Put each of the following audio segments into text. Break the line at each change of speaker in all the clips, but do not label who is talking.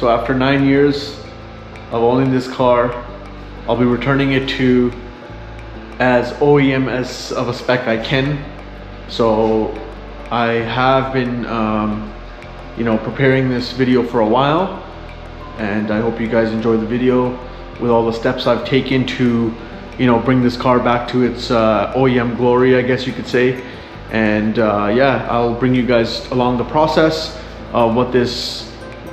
So after 9 years of owning this car, I'll be returning it to as OEM as of a spec I can. So I have been you know, preparing this video for a while, and I hope you guys enjoy the video with all the steps I've taken to, you know, bring this car back to its OEM glory, I guess you could say. And yeah, I'll bring you guys along the process of what this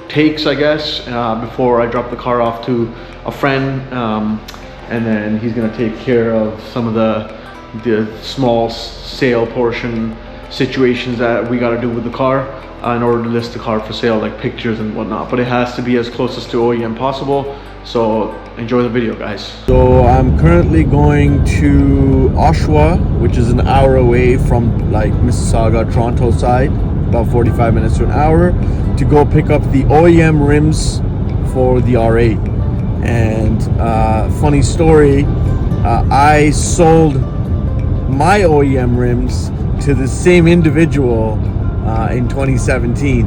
takes, I guess, before I drop the car off to a friend, and then he's gonna take care of some of the small sale portion situations that we got to do with the car in order to list the car for sale, like pictures and whatnot. But it has to be as closest to OEM possible. So enjoy the video, guys. So I'm currently going to Oshawa, which is an hour away from like Mississauga, Toronto side, about 45 minutes to an hour, to go pick up the OEM rims for the R8. And funny story, I sold my OEM rims to the same individual in 2017,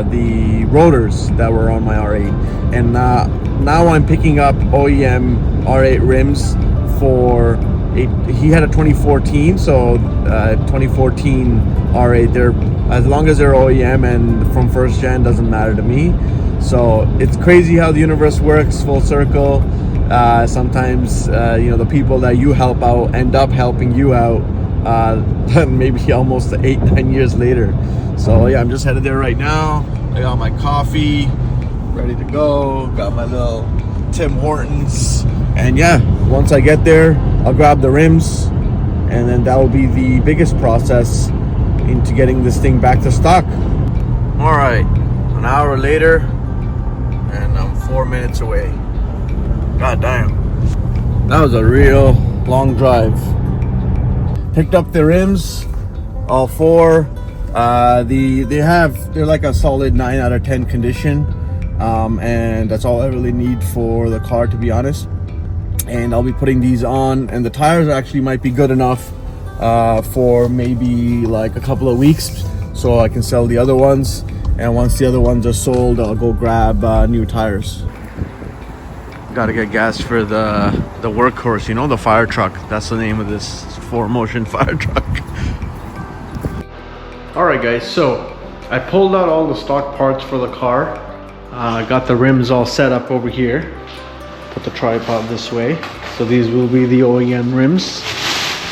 the rotors that were on my R8. And now I'm picking up OEM R8 rims for he had a 2014, so 2014 R8. They're, as long as they're OEM and from first gen, doesn't matter to me. So it's crazy how the universe works, full circle. Sometimes you know, the people that you help out end up helping you out maybe almost 8-9 years later. So yeah, I'm just headed there right now. I got my coffee ready to go, got my little Tim Hortons, and yeah, once I get there, I'll grab the rims, and then that will be the biggest process into getting this thing back to stock. All right, an hour later, and I'm 4 minutes away. God damn, that was a real long drive. Picked up the rims, all four. They're like a solid 9 out of 10 condition, and that's all I really need for the car, to be honest. And I'll be putting these on, and the tires actually might be good enough for maybe like a couple of weeks, so I can sell the other ones. And once the other ones are sold, I'll go grab new tires. Gotta get gas for the workhorse, you know, the fire truck. That's the name of this 4Motion fire truck. All right, guys, so I pulled out all the stock parts for the car. Got the rims all set up over here. Put the tripod this way. So these will be the OEM rims.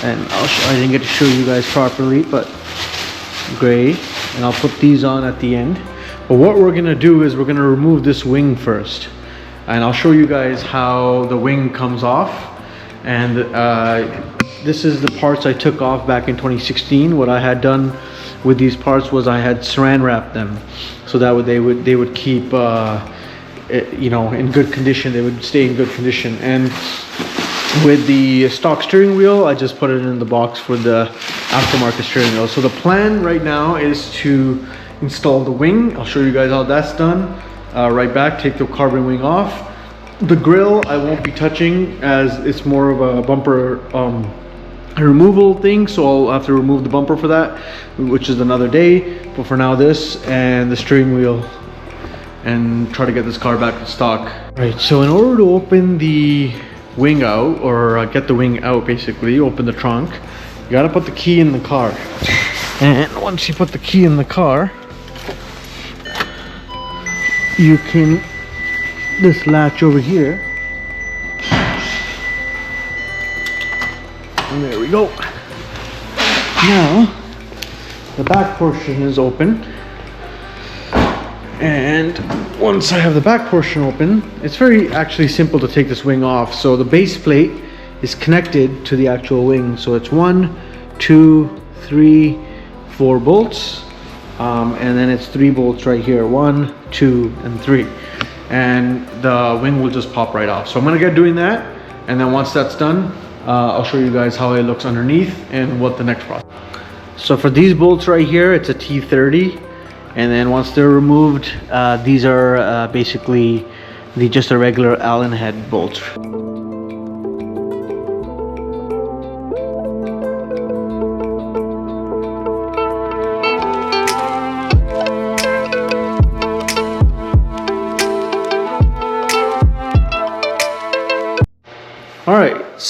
And I didn't get to show you guys properly, but gray. And I'll put these on at the end. But what we're gonna do is we're gonna remove this wing first. And I'll show you guys how the wing comes off. And this is the parts I took off back in 2016. What I had done with these parts was I had saran wrapped them, so that they would keep you know, in good condition. They would stay in good condition. And with the stock steering wheel, I just put it in the box for the aftermarket steering wheel. So the plan right now is to install the wing. I'll show you guys how that's done. Right back, take the carbon wing off. The grill I won't be touching, as it's more of a bumper removal thing, so I'll have to remove the bumper for that, which is another day. But for now, this and the steering wheel, and try to get this car back in stock. Right, so in order to open the wing out, or get the wing out, basically open the trunk, you gotta put the key in the car. And once you put the key in the car, you can, this latch over here, and there we go. Now the back portion is open, and once I have the back portion open, it's very actually simple to take this wing off. So the base plate is connected to the actual wing, so it's 1, 2, 3, 4 bolts, and then it's 3 bolts right here, 1, 2, and 3, and the wing will just pop right off. So I'm gonna get doing that, and then once that's done, I'll show you guys how it looks underneath and what the next process. So for these bolts right here, it's a T30, and then once they're removed, these are basically just a regular Allen head bolts.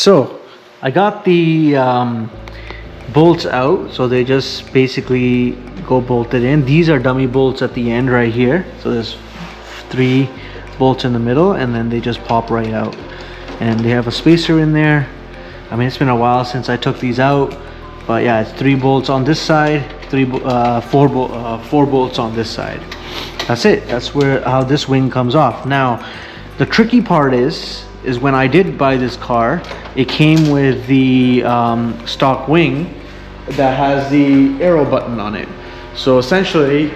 So I got the bolts out, so they just basically go bolted in. These are dummy bolts at the end right here, so there's 3 bolts in the middle, and then they just pop right out, and they have a spacer in there. I mean, it's been a while since I took these out, but yeah, it's 3 bolts on this side, 4 bolts on this side. That's it. That's how this wing comes off. Now the tricky part is when I did buy this car, it came with the stock wing that has the arrow button on it. So essentially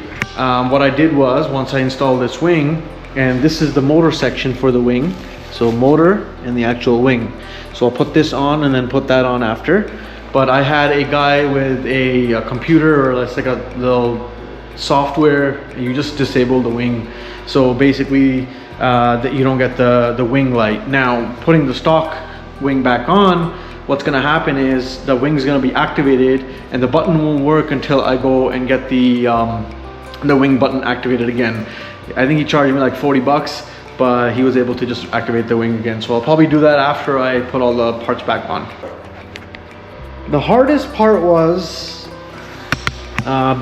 what I did was, once I installed this wing, and this is the motor section for the wing, so motor and the actual wing. So I'll put this on and then put that on after. But I had a guy with a computer, or it's like a little software, you just disable the wing, so basically that you don't get the wing light. Now putting the stock wing back on, what's going to happen is the wing's going to be activated and the button won't work until I go and get the wing button activated again. I think he charged me like 40 bucks, but he was able to just activate the wing again. So I'll probably do that after I put all the parts back on. The hardest part was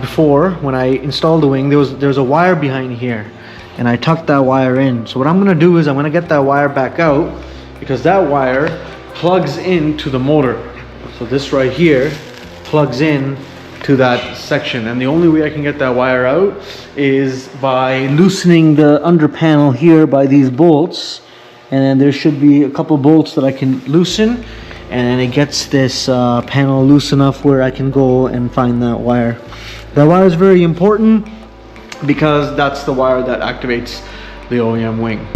before, when I installed the wing, there's a wire behind here, and I tucked that wire in. So what I'm gonna do is I'm gonna get that wire back out, because that wire plugs into the motor. So this right here plugs in to that section, and the only way I can get that wire out is by loosening the under panel here by these bolts, and then there should be a couple bolts that I can loosen, and then it gets this panel loose enough where I can go and find that wire. That wire is very important because that's the wire that activates the OEM wing.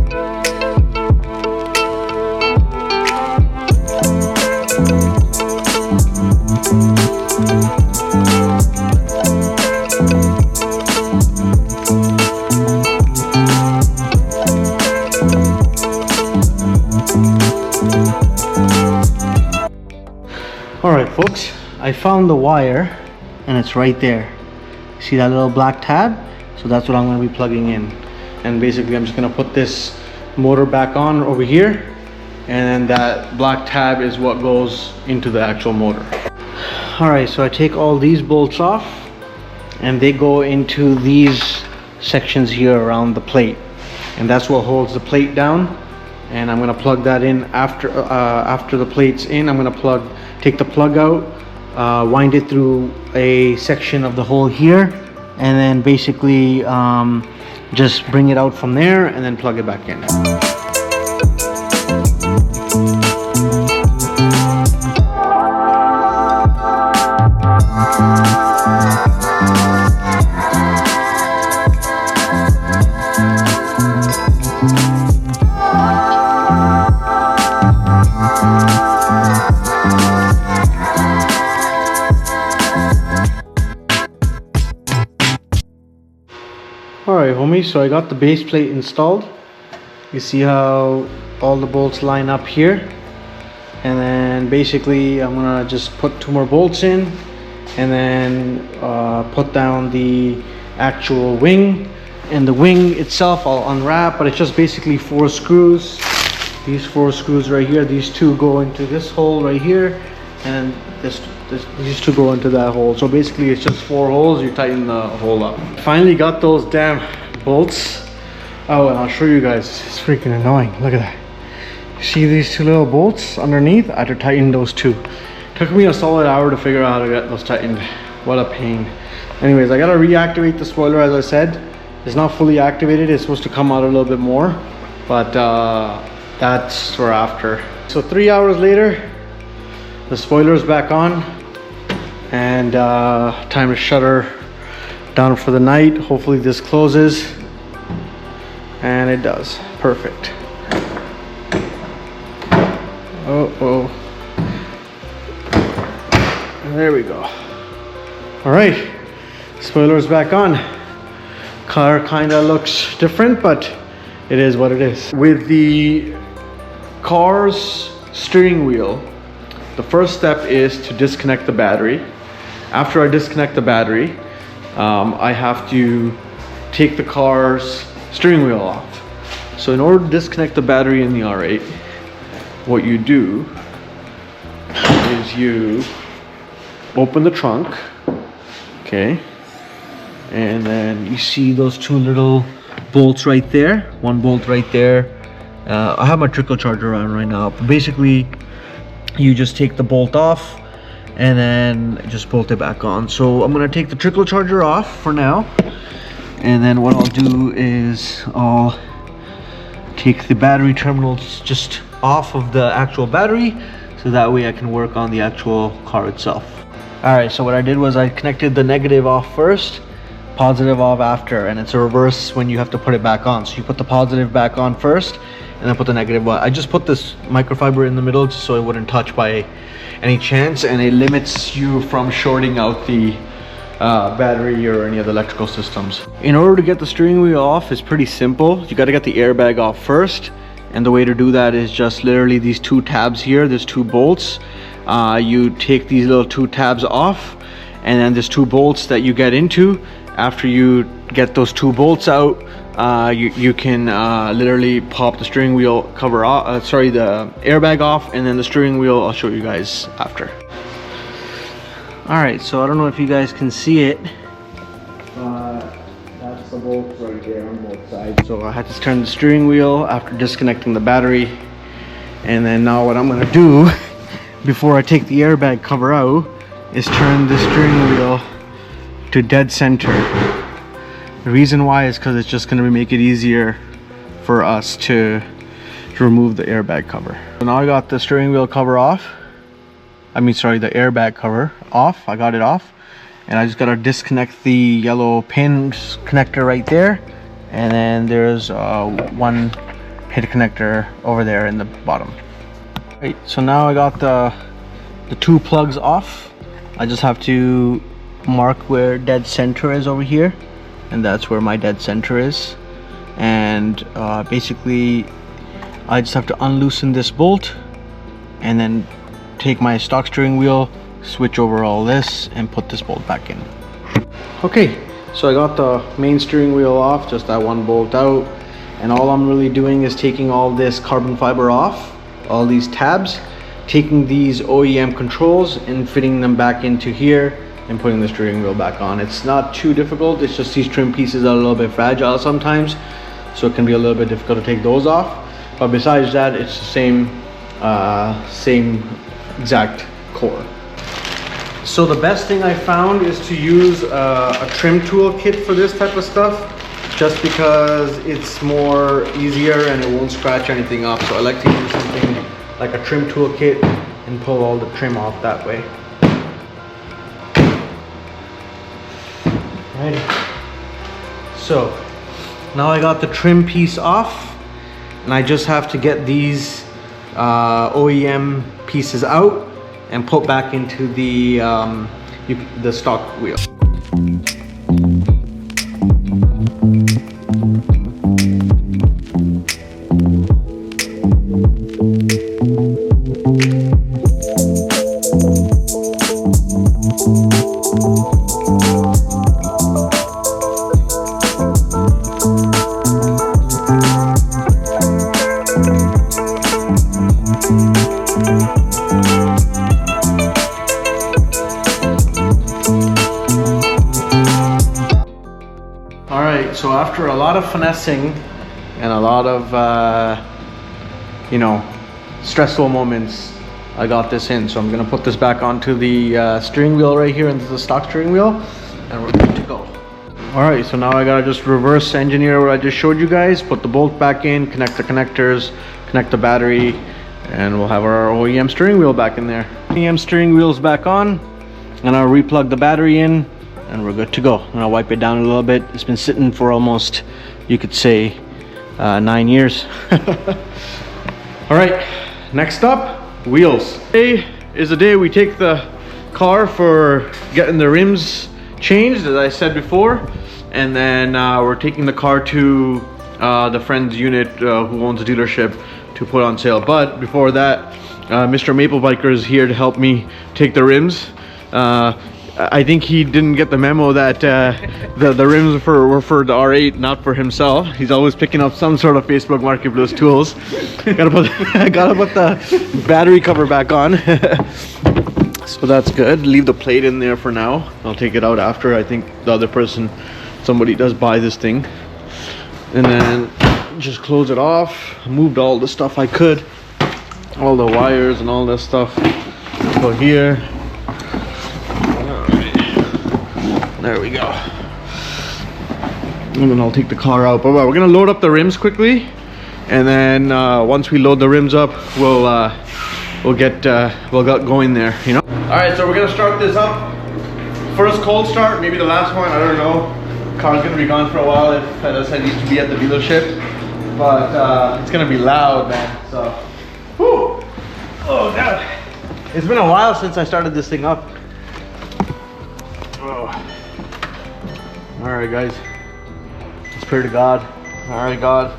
Alright folks, I found the wire and it's right there. See that little black tab? So that's what I'm going to be plugging in. And basically I'm just going to put this motor back on over here, and then that black tab is what goes into the actual motor. Alright, so I take all these bolts off and they go into these sections here around the plate, and that's what holds the plate down. And I'm going to plug that in after the plate's in. I'm going to take the plug out, wind it through a section of the hole here, and then basically just bring it out from there and then plug it back in. Alright homies, so I got the base plate installed. You see how all the bolts line up here, and then basically I'm gonna just put 2 more bolts in, and then put down the actual wing. And the wing itself I'll unwrap, but it's just basically 4 screws. These 4 screws right here, these 2 go into this hole right here, and these 2 go into that hole. So basically it's just 4 holes, you tighten the hole up. Finally got those damn bolts. Oh, and I'll show you guys, it's freaking annoying. Look at that. You see these 2 little bolts underneath? I had to tighten those 2. Took me a solid hour to figure out how to get those tightened. What a pain. Anyways, I gotta reactivate the spoiler. As I said, it's not fully activated. It's supposed to come out a little bit more, but that's for after. So 3 hours later, the spoiler's back on, and time to shut her down for the night. Hopefully this closes, and it does. Perfect. Oh, there we go. All right, spoiler's back on. Car kind of looks different, but it is what it is. With the car's steering wheel, the first step is to disconnect the battery. After I disconnect the battery, I have to take the car's steering wheel off. So in order to disconnect the battery in the R8, what you do
is you open the trunk, okay, and then you see those two little bolts right there, one bolt right there. I have my trickle charger on right now, but basically you just take the bolt off and then just bolt it back on. So I'm gonna take the trickle charger off for now, and then what I'll do is I'll take the battery terminals just off of the actual battery, so that way I can work on the actual car itself. All right, so what I did was I connected the negative off first, positive off after, and it's a reverse when you have to put it back on. So you put the positive back on first and then put the negative on. I just put this microfiber in the middle just so it wouldn't touch by any chance, and it limits you from shorting out the battery or any other electrical systems. In order to get the steering wheel off, it's pretty simple. You got to get the airbag off first, and the way to do that is just literally these two tabs here. There's two bolts. You take these little two tabs off, and then there's two bolts that you get into. After you get those two bolts out, you can literally pop the steering wheel cover off, the airbag off, and then the steering wheel I'll show you guys after. All right, so I don't know if you guys can see it. That's the bolt right there on both sides. So I had to turn the steering wheel after disconnecting the battery, and then now what I'm gonna do before I take the airbag cover out is turn the steering wheel to dead center. The reason why is because it's just going to make it easier for us to remove the airbag cover. So now I got the steering wheel cover off. The airbag cover off. I got it off, and I just got to disconnect the yellow pin connector right there, and then there's one pin connector over there in the bottom. Right, so now I got the two plugs off. I just have to mark where dead center is over here, and that's where my dead center is. And basically I just have to unloosen this bolt and then take my stock steering wheel, switch over all this, and put this bolt back in. Okay, so I got the main steering wheel off, just that one bolt out, and all I'm really doing is taking all this carbon fiber off, all these tabs, taking these OEM controls and fitting them back into here and putting the steering wheel back on. It's not too difficult, it's just these trim pieces are a little bit fragile sometimes, so it can be a little bit difficult to take those off. But besides that, it's the same exact core. So the best thing I found is to use a trim tool kit for this type of stuff, just because it's more easier and it won't scratch anything up. So I like to use something like a trim tool kit and pull all the trim off that way. Right. So now I got the trim piece off, and I just have to get these OEM pieces out and put back into the stock wheel. So after a lot of finessing and a lot of stressful moments, I got this in. So I'm gonna put this back onto the steering wheel right here, into the stock steering wheel, and we're good to go. All right, so now I gotta just reverse engineer what I just showed you guys, put the bolt back in, connect the connectors, connect the battery, and we'll have our OEM steering wheel back in there. OEM steering wheel's back on, and I'll replug the battery in, and we're good to go. I'm gonna wipe it down a little bit. It's been sitting for almost, you could say, 9 years. All right, next up, wheels. Today is the day we take the car for getting the rims changed, as I said before, and then we're taking the car to the friend's unit who owns a dealership to put on sale. But before that, Mr. Maple Biker is here to help me take the rims. I think he didn't get the memo that the rims were for the R8, not for himself. He's always picking up some sort of Facebook Marketplace tools. Gotta put the battery cover back on. So that's good. Leave the plate in there for now. I'll take it out after. I think the other person, somebody does buy this thing. And then just close it off. Moved all the stuff I could. All the wires and all this stuff. Go here. There we go. And then I'll take the car out. But we're gonna load up the rims quickly. And then once we load the rims up, we'll get going there, you know. All right, so we're gonna start this up. First cold start, maybe the last one, I don't know. Car's gonna be gone for a while. As I need to be at the dealership, but it's gonna be loud, man. So, whew. Oh god, it's been a while since I started this thing up. Oh. All right, guys. Let's pray to God. All right, God.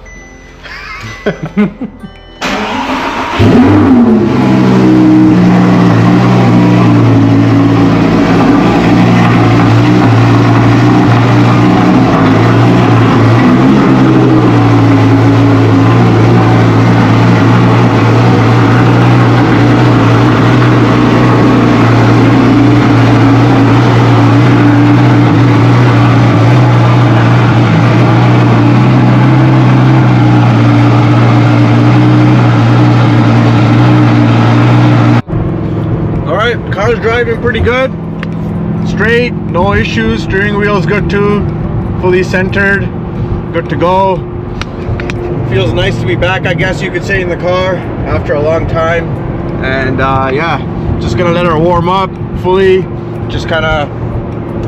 Car's driving pretty good, straight, no issues. Steering wheel's good too, fully centered, good to go. Feels nice to be back, I guess you could say, in the car after a long time. And yeah, just gonna let her warm up fully, just kind of,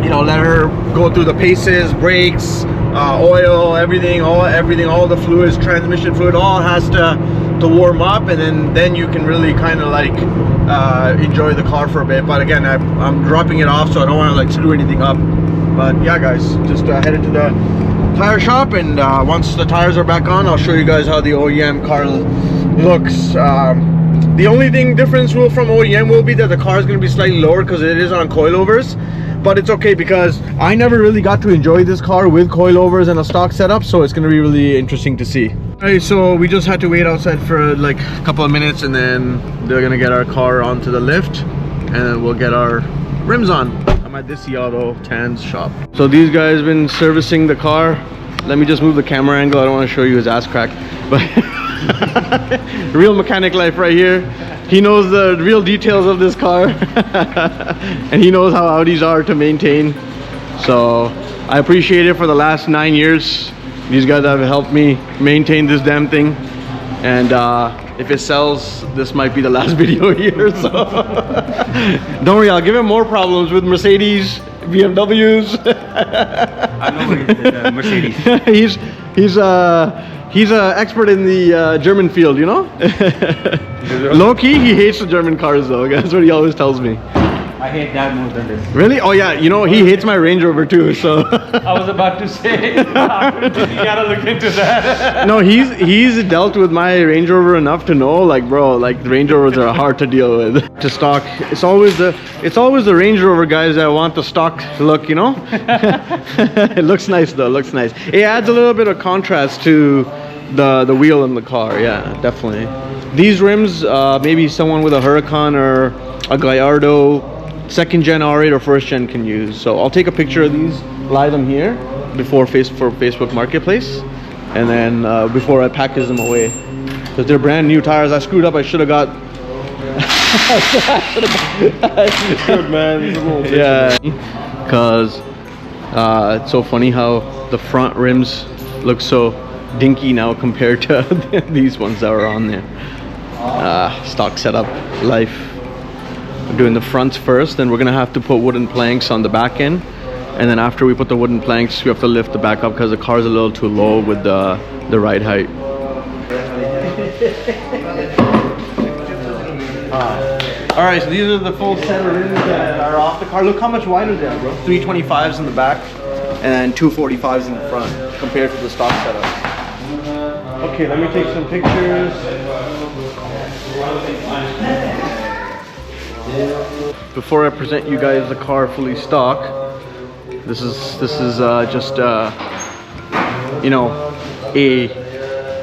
you know, let her go through the paces, brakes, oil, everything, all the fluids, transmission fluid, all has to warm up, and then you can really kind of like enjoy the car for a bit. But again, I'm dropping it off, so I don't want to like screw anything up. But yeah, guys, just headed to the tire shop, and once the tires are back on, I'll show you guys how the OEM car looks. The only thing difference from OEM will be that the car is going to be slightly lower because it is on coilovers. But it's okay because I never really got to enjoy this car with coilovers and a stock setup, so it's going to be really interesting to see. Alright, so we just had to wait outside for like a couple of minutes, and then they're going to get our car onto the lift, and then we'll get our rims on. I'm at this Auto Tan's shop. So these guys have been servicing the car. Let me just move the camera angle. I don't want to show you his ass crack, but real mechanic life right here. He knows the real details of this car and he knows how Audis are to maintain. So I appreciate it for the last 9 years. These guys have helped me maintain this damn thing. And if it sells, this might be the last video here. So don't worry, I'll give him more problems with Mercedes, BMWs.
I know Mercedes.
He's an expert in the German field, you know? Low-key, he hates the German cars though. That's what he always tells me.
I hate that more than this.
Really? Oh yeah, you know, he hates my Range Rover too, so.
I was about to say, you gotta look into that.
No, he's dealt with my Range Rover enough to know, like, bro, like, the Range Rovers are hard to deal with. To stock, it's always the Range Rover guys that want the stock look, you know? It looks nice though, looks nice. It adds a little bit of contrast to the wheel in the car, yeah, definitely. These rims, maybe someone with a Huracan or a Gallardo, 2nd gen R8 or 1st gen can use. So I'll take a picture of these, lie them here for Facebook Marketplace, and then before I package them away, because they're brand new tires. I screwed up. I should have got.
Good man.
Yeah, because it's so funny how the front rims look so dinky now compared to these ones that were on there. Stock setup life. We're doing the fronts first, then we're gonna have to put wooden planks on the back end, and then after we put the wooden planks, we have to lift the back up because the car's a little too low with the ride height. All right, so these are the full set of rims that are off the car. Look how much wider they are, bro. 325s in the back and 245s in the front compared to the stock setup. Okay, let me take some pictures. Before I present you guys the car fully stock, this is just you know, a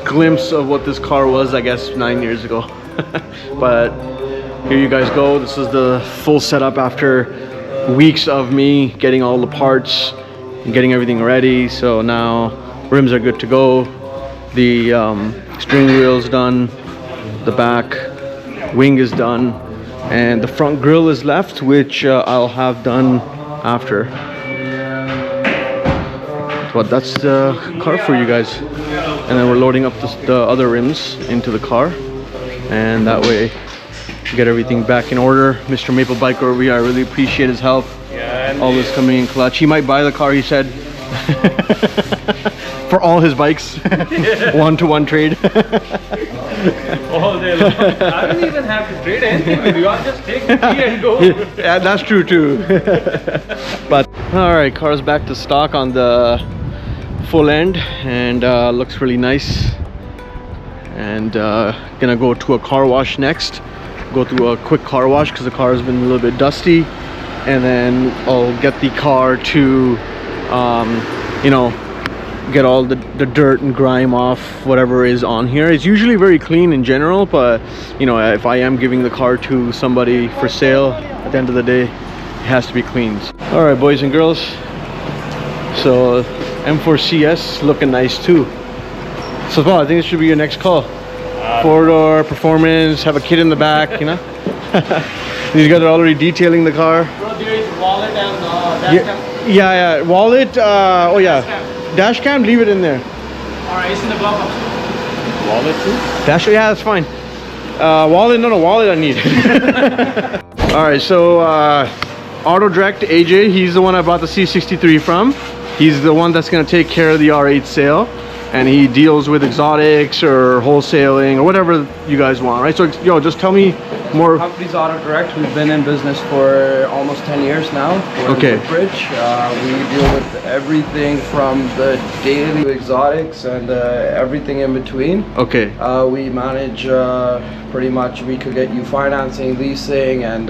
glimpse of what this car was, I guess, 9 years ago. But here you guys go. This is the full setup after weeks of me getting all the parts and getting everything ready. So now rims are good to go. The steering wheel's done. The back wing is done. And the front grille is left, which I'll have done after. But that's the car for you guys. And then we're loading up the other rims into the car. And that way, get everything back in order. Mr. Maple Biker over here, I really appreciate his help.
Yeah,
all this coming in clutch. He might buy the car, he said. For all his bikes. 1-to-1 trade.
all day long. I don't even have to trade anything with you. I'll just take the key and go.
Yeah, that's true too. But alright, car's back to stock on the full end, and looks really nice. And gonna go to a car wash next. Go through a quick car wash because the car has been a little bit dusty, and then I'll get the car to you know, get all the dirt and grime off whatever is on here. It's usually very clean in general, but you know, if I am giving the car to somebody for sale, at the end of the day it has to be cleaned. All right, boys and girls, so M4 CS looking nice too. So Paul, I think this should be your next call. Four-door performance, have a kid in the back, you know. These guys are already detailing the car.
Bro, there is wallet and dash cam.
Yeah, wallet. Oh yeah, dash cam. Leave it in there.
Alright, it's in the glove box. Wallet too?
Dash. Yeah, that's fine. Wallet. No, wallet. I need. All right, so Auto Direct AJ. He's the one I bought the C63 from. He's the one that's gonna take care of the R8 sale. And he deals with exotics or wholesaling or whatever you guys want, right? So, yo, just tell me more.
Company's Auto Direct. We've been in business for almost 10 years now. We're
okay.
in Woodbridge. We deal with everything from the daily exotics and everything in between.
Okay.
We manage pretty much. We could get you financing, leasing, and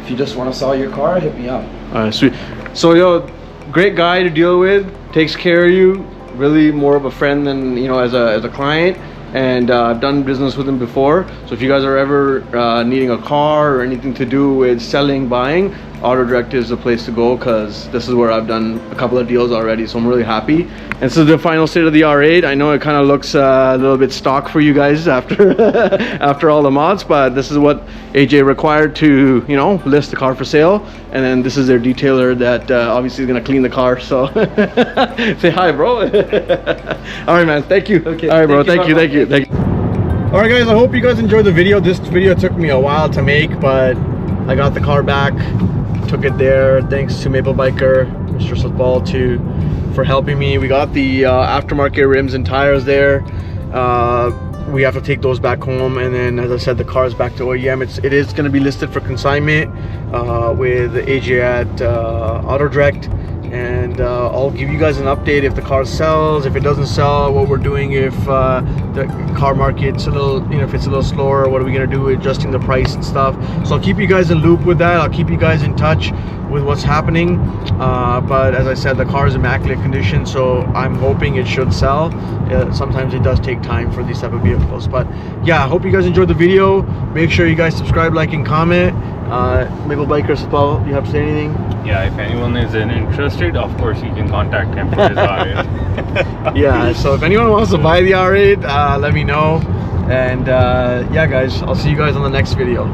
if you just want to sell your car, hit me up.
All right, sweet. So, yo, great guy to deal with. Takes care of you. Really more of a friend than, you know, as a client, and I've done business with him before. So if you guys are ever needing a car or anything to do with selling, buying, Auto Direct is the place to go, because this is where I've done a couple of deals already, so I'm really happy. And so the final state of the R8, I know it kind of looks a little bit stock for you guys after after all the mods, but this is what AJ required to, you know, list the car for sale. And then this is their detailer that obviously is gonna clean the car. So say hi, bro. All right, man. Thank you.
Okay.
All right, bro. Thank you. All right, guys. I hope you guys enjoyed the video. This video took me a while to make, but I got the car back. Took it there. Thanks to Maple Biker, Mr. Satpal, for helping me. We got the aftermarket rims and tires there. We have to take those back home, and then, as I said, the car is back to OEM. It is going to be listed for consignment with AJ at Auto Direct, and I'll give you guys an update if the car sells, if it doesn't sell, what we're doing if the car market's a little, you know, if it's a little slower, what are we going to do adjusting the price and stuff. So I'll keep you guys in loop with that. I'll keep you guys in touch with what's happening, but as I said, the car is immaculate condition, so I'm hoping it should sell. Sometimes it does take time for these type of vehicles, but yeah, I hope you guys enjoyed the video. Make sure you guys subscribe, like, and comment. Maple Biker Satpal, you have to say anything?
Yeah, if anyone is interested, of course you can contact him for his R8.
Yeah, so if anyone wants to buy the R8, let me know. And yeah, guys, I'll see you guys on the next video.